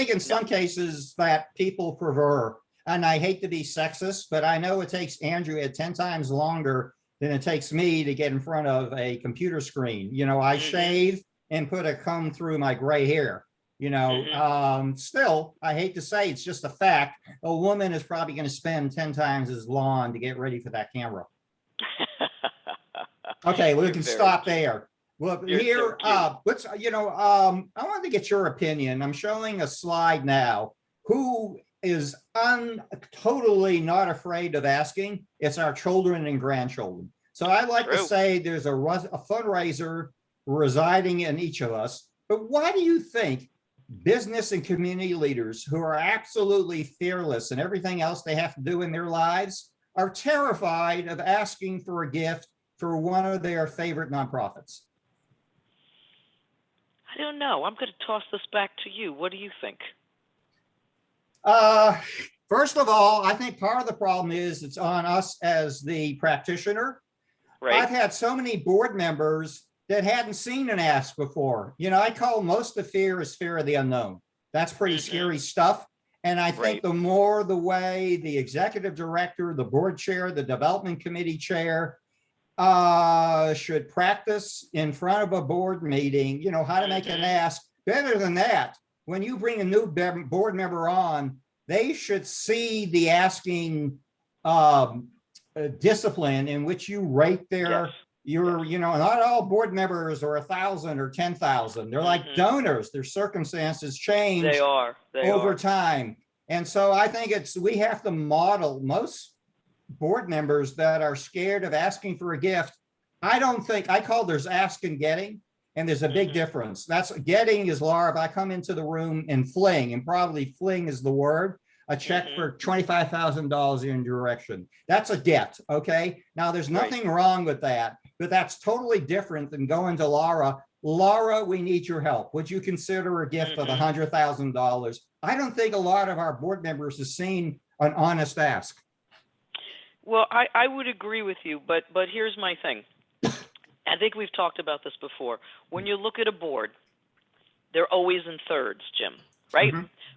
in some cases that people prefer, and I hate to be sexist, but I know it takes Andrea 10 times longer than it takes me to get in front of a computer screen. I shave and put a comb through my gray hair. Still, I hate to say it's just a fact. A woman is probably going to spend 10 times as long to get ready for that camera. Okay, we can stop there. Well, here, I wanted to get your opinion. I'm showing a slide now. Who is totally not afraid of asking? It's our children and grandchildren. So I like to say there's a fundraiser residing in each of us. But why do you think business and community leaders who are absolutely fearless in everything else they have to do in their lives are terrified of asking for a gift for one of their favorite nonprofits?
I don't know. I'm going to toss this back to you. What do you think?
First of all, I think part of the problem is it's on us as the practitioner. Right. I've had so many board members that hadn't seen an ask before. I call most of fear is fear of the unknown. That's pretty scary stuff. And I think the more the way the executive director, the board chair, the development committee chair should practice in front of a board meeting, how to make an ask. Better than that, when you bring a new board member on, they should see the asking discipline in which you rate their not all board members are 1,000 or 10,000. They're like donors. Their circumstances change over time. And so I think we have to model most board members that are scared of asking for a gift. I call there's ask and getting, and there's a big difference. That's getting is, Laura, if I come into the room and fling, and probably fling is the word, a check for $25,000 in direction. That's a get, okay? Now, there's nothing wrong with that, but that's totally different than going to Laura. Laura, we need your help. Would you consider a gift of $100,000? I don't think a lot of our board members have seen an honest ask.
Well, I would agree with you, but here's my thing. I think we've talked about this before. When you look at a board, they're always in thirds, Jim, right?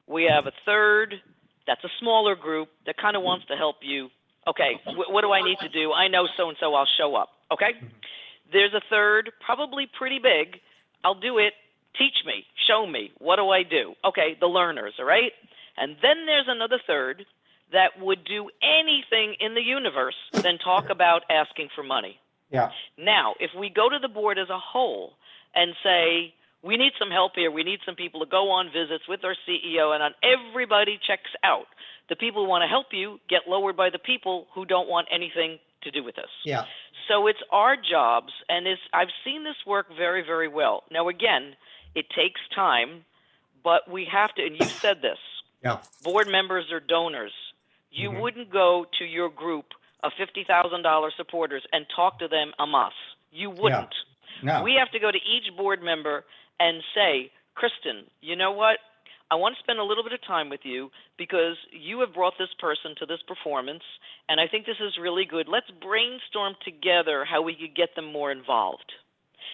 We have a third. That's a smaller group that kind of wants to help you. Okay, what do I need to do? I know so-and-so, I'll show up, okay? There's a third, probably pretty big. I'll do it. Teach me. Show me. What do I do? Okay, the learners, all right? And then there's another third that would do anything in the universe than talk about asking for money.
Yeah.
Now, if we go to the board as a whole and say, we need some help here. We need some people to go on visits with our CEO, and on everybody checks out. The people who want to help you get lowered by the people who don't want anything to do with this.
Yeah.
So it's our jobs, and I've seen this work very, very well. Now, again, It takes time, but we have to, and you said this,
Yeah.
board members are donors. You
Mhm.
wouldn't go to your group of $50,000 supporters and talk to them en masse. You wouldn't.
No.
We have to go to each board member and say, Kristen, you know what? I want to spend a little bit of time with you because you have brought this person to this performance, and I think this is really good. Let's brainstorm together how we could get them more involved.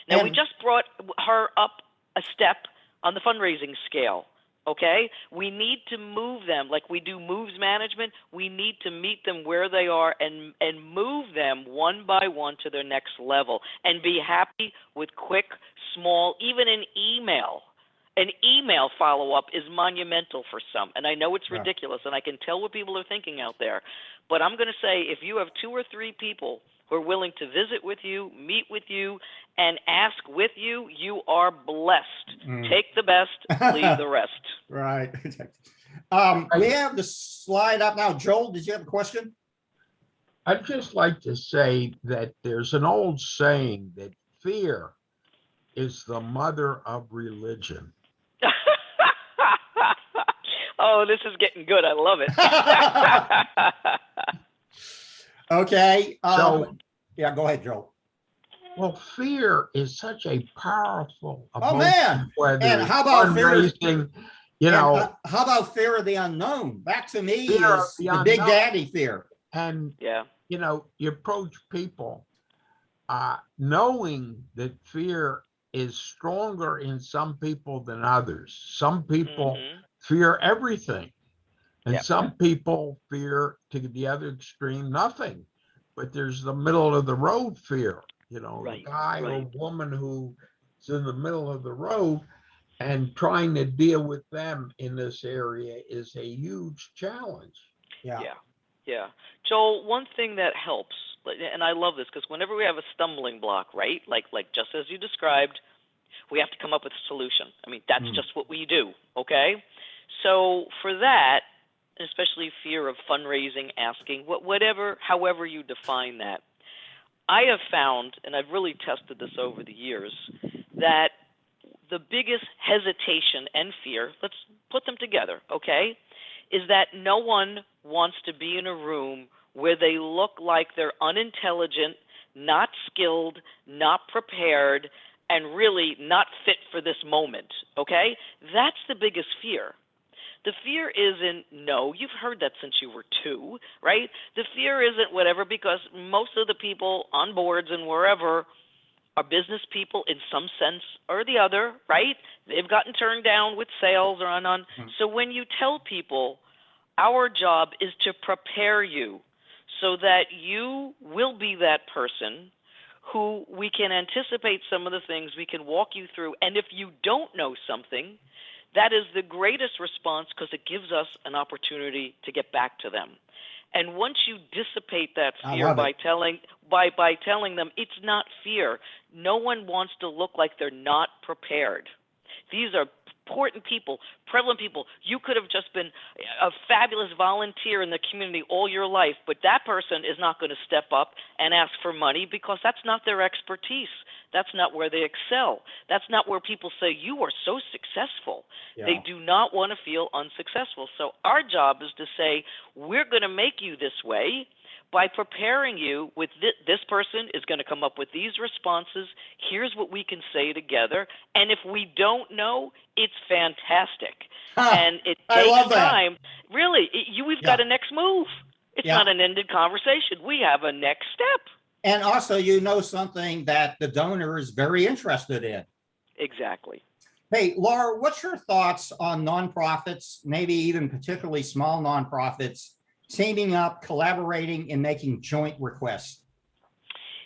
Now, we
And-
just brought her up a step on the fundraising scale, okay? We need to move them like we do moves management. We need to meet them where they are and move them one by one to their next level and be happy with quick, small, even an email. An email follow-up is monumental for some, and I know it's
Yeah.
ridiculous, and I can tell what people are thinking out there. But I'm going to say if you have 2 or 3 people who are willing to visit with you, meet with you, and ask with you, you are blessed.
Mm.
Take the best, leave the rest.
Right. We have the slide up now. Joel, did you have a question?
I'd just like to say that there's an old saying that fear is the mother of religion.
Oh, this is getting good. I love it.
Okay.
So-
Yeah, go ahead, Joel.
Well, fear is such a powerful
Oh,
emotion,
man.
whether
And
it's
how about fear?
fundraising, you
And,
know,
how about fear of the unknown? That to me
Fear of
is
the
the big
unknown.
daddy fear.
and
Yeah.
you know, you approach people knowing that fear is stronger in some people than others. Some people
Mhm.
fear everything, and
Yep.
some people fear to the other extreme nothing. But there's the middle of the road fear, you know,
Right,
the guy or
right.
woman who's in the middle of the road, and trying to deal with them in this area is a huge challenge.
Yeah.
Yeah, yeah. Joel, one thing that helps, and I love this because whenever we have a stumbling block, right? Like just as you described, we have to come up with a solution. I mean, that's just what we do, okay? So for that, especially fear of fundraising, asking, whatever, however you define that, I have found, and I've really tested this over the years, that the biggest hesitation and fear, let's put them together, okay, is that no one wants to be in a room where they look like they're unintelligent, not skilled, not prepared, and really not fit for this moment, okay? That's the biggest fear. The fear isn't, no, you've heard that since you were 2, right? The fear isn't whatever, because most of the people on boards and wherever are business people in some sense or the other, right? They've gotten turned down with sales or on. So when you tell people, our job is to prepare you so that you will be that person who we can anticipate some of the things, we can walk you through. And if you don't know something, that is the greatest response because it gives us an opportunity to get back to them. And once you dissipate that
I
fear
love
by
it.
telling them it's not fear, no one wants to look like they're not prepared. These are important people, prevalent people. You could have just been a fabulous volunteer in the community all your life, but that person is not going to step up and ask for money because that's not their expertise. That's not where they excel. That's not where people say, you are so successful.
Yeah.
They do not want to feel unsuccessful. So our job is to say, we're going to make you this way by preparing you with this person is going to come up with these responses. Here's what we can say together. And if we don't know, it's fantastic. And it
I
takes
love that.
time. Really, we've got a next move. It's
Yeah.
not an ended conversation. We have a next step.
And also, you know, something that the donor is very interested in.
Exactly.
Hey, Laura, what's your thoughts on nonprofits, maybe even particularly small nonprofits, teaming up, collaborating, and making joint requests?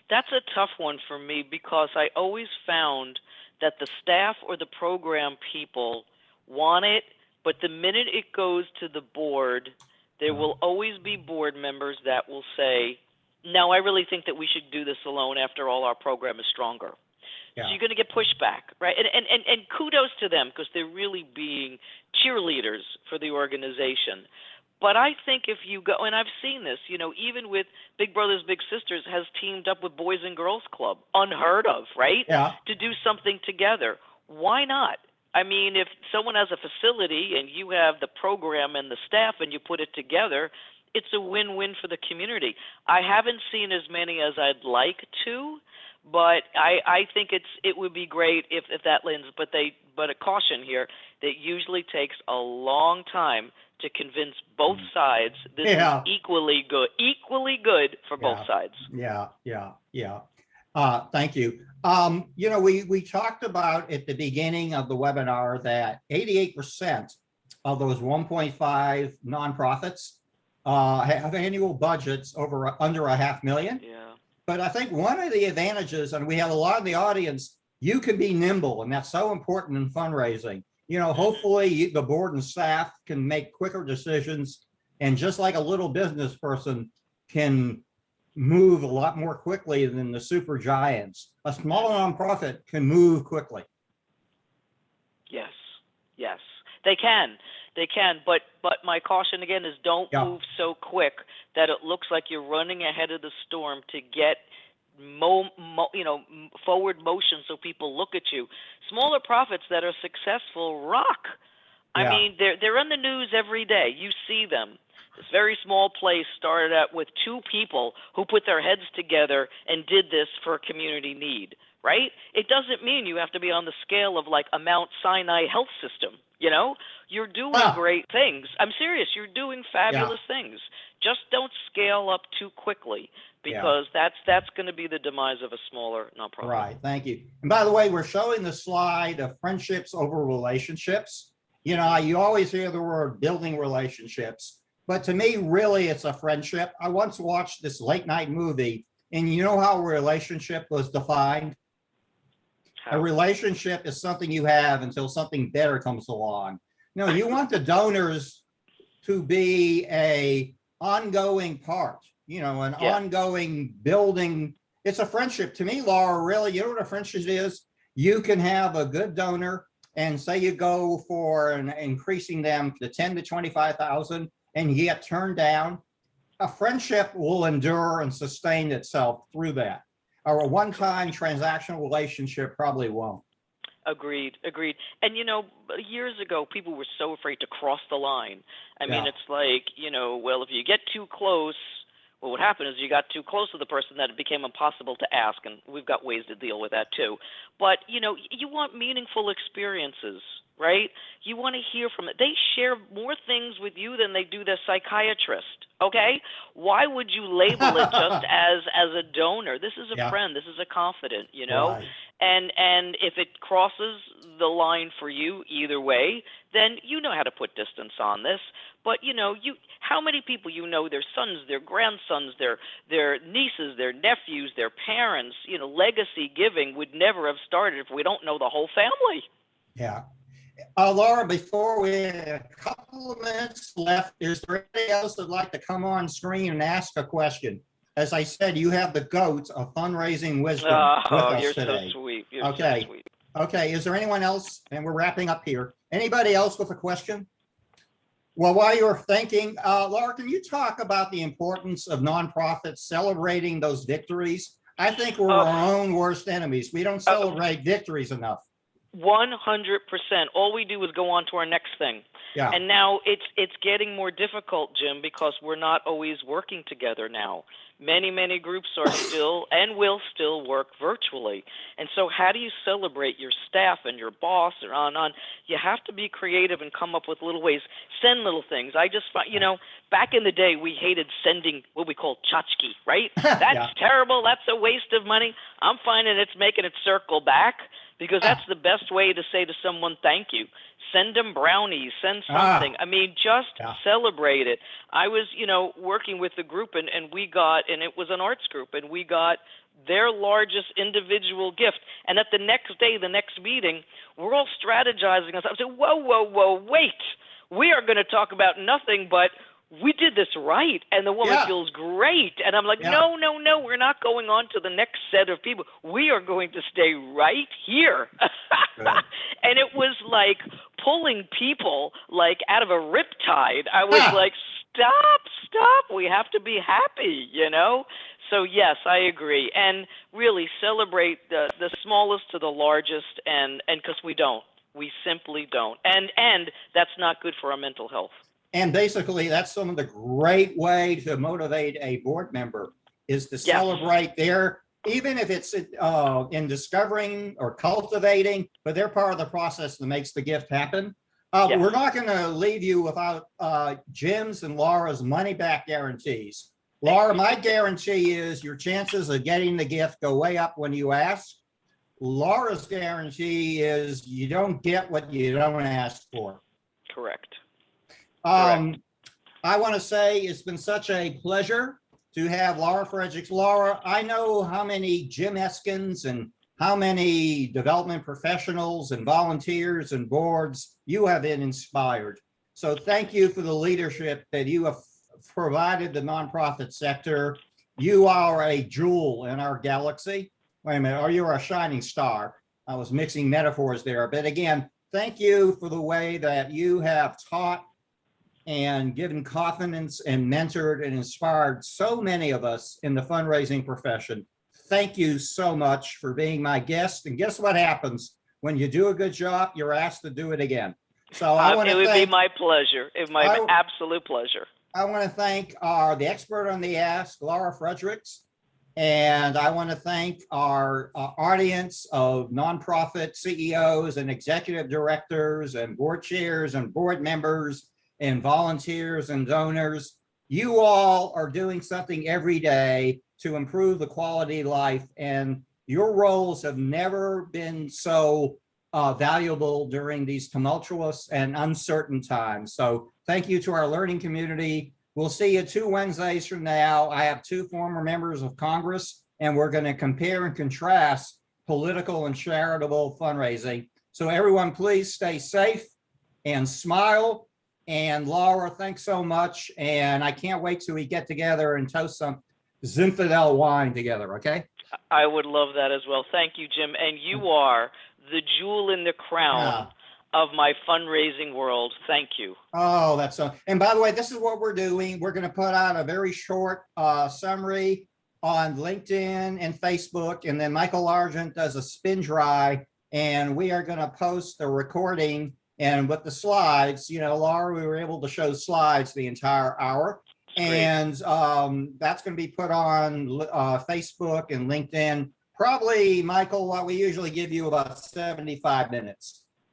That's a tough one for me because I always found that the staff or the program people want it, but the minute it goes to the board, there will always be board members that will say, no, I really think that we should do this alone. After all, our program is stronger.
Yeah.
So you're going to get pushback, right? And kudos to them because they're really being cheerleaders for the organization. But I think if you go, and I've seen this, you know, even with Big Brothers Big Sisters has teamed up with Boys and Girls Club, unheard of, right?
Yeah.
To do something together. why not? I mean, if someone has a facility and you have the program and the staff and you put it together, it's a win-win for the community. I haven't seen as many as I'd like to, but I think it would be great if that lands. But a caution here, that usually takes a long time to convince both sides this is equally good for both sides.
Yeah. Thank you. We talked about at the beginning of the webinar that 88% of those 1.5 nonprofits have annual budgets under $500,000.
Yeah.
But I think one of the advantages, and we have a lot in the audience, you can be nimble, and that's so important in fundraising. Hopefully the board and staff can make quicker decisions, and just like a little business person can move a lot more quickly than the super giants, a small nonprofit can move quickly.
Yes, they can. But my caution again is don't move so quick that it looks like you're running ahead of the storm to get forward motion so people look at you. Smaller profits that are successful rock. I mean, they're in the news every day. You see them. This very small place started out with 2 people who put their heads together and did this for a community need, right? It doesn't mean you have to be on the scale of like a Mount Sinai health system. You're doing great things. I'm serious. You're doing fabulous things. Just don't scale up too quickly, because that's going to be the demise of a smaller nonprofit.
Right. Thank you. And by the way, we're showing the slide of friendships over relationships. You always hear the word building relationships, but to me, really, it's a friendship. I once watched this late night movie, and you know how a relationship was defined? A relationship is something you have until something better comes along. You want the donors to be a ongoing part, an ongoing building. It's a friendship. To me, Laura, really, you know what a friendship is? You can have a good donor, and say you go for increasing them to 10 to 25,000, and you get turned down. A friendship will endure and sustain itself through that. Or a one-time transactional relationship probably won't.
Agreed. And years ago, people were so afraid to cross the line. I mean, it's like, well, if you get too close, well, what happened is you got too close to the person that it became impossible to ask, and we've got ways to deal with that too. But, you want meaningful experiences, right? You want to hear from it. They share more things with you than they do their psychiatrist, okay? Why would you label it just as a donor? This is a friend. This is a confidant,
Right.
And if it crosses the line for you either way, then you know how to put distance on this. But how many people their sons, their grandsons, their nieces, their nephews, their parents, legacy giving would never have started if we don't know the whole family.
Yeah. Laura, before we have a couple of minutes left, is there anybody else that'd like to come on screen and ask a question? As I said, you have the goat of fundraising wisdom with us
you're
today.
So sweet. You're
Okay.
So sweet.
Okay, is there anyone else? And we're wrapping up here. Anybody else with a question? Well, while you're thinking, Laura, can you talk about the importance of nonprofits celebrating those victories? I think we're our own worst enemies. We don't celebrate victories enough.
100%. All we do is go on to our next thing.
Yeah.
And now it's getting more difficult, Jim, because we're not always working together now. Many groups are still and will still work virtually. And so how do you celebrate your staff and your boss and on? You have to be creative and come up with little ways. Send little things. I just find, back in the day, we hated sending what we call tchotchke, right? That's terrible. That's a waste of money. I'm finding it's making it circle back, because that's the best way to say to someone, thank you. Send them brownies, send something. I mean, just celebrate it. I was, working with the group, and it was an arts group, and we got their largest individual gift. And at the next day, the next meeting, we're all strategizing. I said, whoa, wait. We are going to talk about nothing but we did this right, and the woman feels great. And I'm like, no, we're not going on to the next set of people. We are going to stay right here. And it was like pulling people like out of a riptide. I was like, stop. We have to be happy, So yes, I agree, and really celebrate the smallest to the largest, and because we simply don't, and that's not good for our mental health.
And basically, that's some of the great way to motivate a board member is to celebrate their, even if it's in discovering or cultivating, but they're part of the process that makes the gift happen. We're not going to leave you without Jim's and Laura's money back guarantees. Laura, my guarantee is your chances of getting the gift go way up when you ask. Laura's guarantee is you don't get what you don't ask for.
Correct.
I want to say it's been such a pleasure to have Laura Fredricks. Laura, I know how many Jim Eskins and how many development professionals and volunteers and boards you have been inspired. So thank you for the leadership that you have provided the nonprofit sector. You are a jewel in our galaxy. Wait a minute, or you're a shining star. I was mixing metaphors there. But again, thank you for the way that you have taught and given confidence and mentored and inspired so many of us in the fundraising profession. Thank you so much for being my guest. And guess what happens? When you do a good job, you're asked to do it again. So I want to
it would be my pleasure. It would be my absolute pleasure.
I want to thank the expert on the Ask, Laura Fredricks. And I want to thank our audience of nonprofit CEOs and executive directors and board chairs and board members and volunteers and donors. You all are doing something every day to improve the quality of life, and your roles have never been so valuable during these tumultuous and uncertain times. So thank you to our learning community. We'll see you 2 Wednesdays from now. I have 2 former members of Congress, and we're going to compare and contrast political and charitable fundraising. So everyone, please stay safe and smile. And Laura, thanks so much. And I can't wait till we get together and toast some Zinfandel wine together, okay?
I would love that as well. Thank you, Jim. And you are the jewel in the crown of my fundraising world. Thank you.
Oh, that's so. And by the way, this is what we're doing. We're going to put out a very short summary on LinkedIn and Facebook. And then Michael Argent does a spin dry. And we are going to post the recording. And with the slides, you know, Laura, we were able to show slides the entire hour. And that's going to be put on Facebook and LinkedIn. Probably, Michael, what we usually give you about 75 minutes.